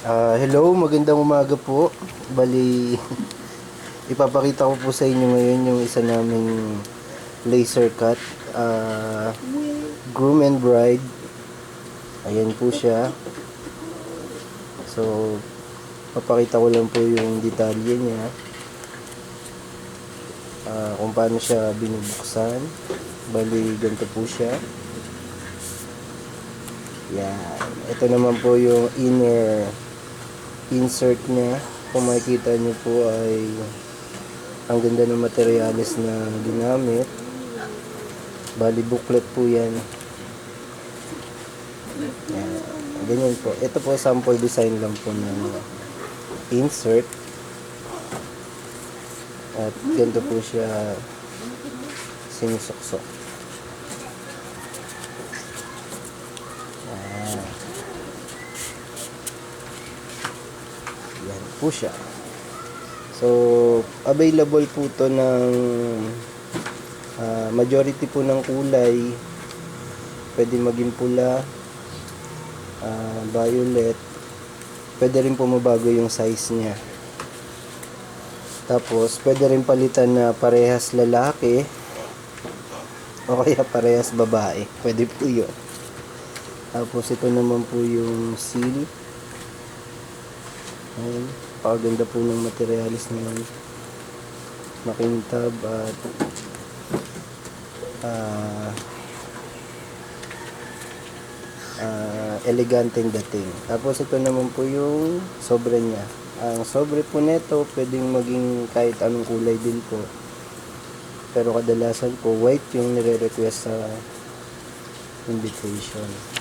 Hello, magandang umaga po. Bali, ipapakita ko po sa inyo ngayon yung isa naming laser cut. Groom and bride. Ayan po siya. So, papakita ko lang po yung detalye niya. Kung paano siya binubuksan. Bali, ganito po siya. Yan. Ito naman po yung inner insert niya. Kung makikita nyo po ay ang ganda ng materialis na ginamit. Bali booklet po yan. Yan. Ganyan po. Ito po sample design lang po ng insert. At ganito po siya sinusuksok. Yan po siya. So, available po to ng majority po ng kulay. Pwede maging pula, violet. Pwede rin po mabago yung size niya. Tapos, pwede rin palitan na parehas lalaki o kaya parehas babae. Pwede po yun. Tapos, ito naman po yung seal. Ayan. Paganda po ng materialis ng makintab at eleganteng dating. Tapos ito naman po yung sobre niya. Ang sobre po nito pwedeng maging kahit anong kulay din po. Pero kadalasan po white yung nire-request sa invitation.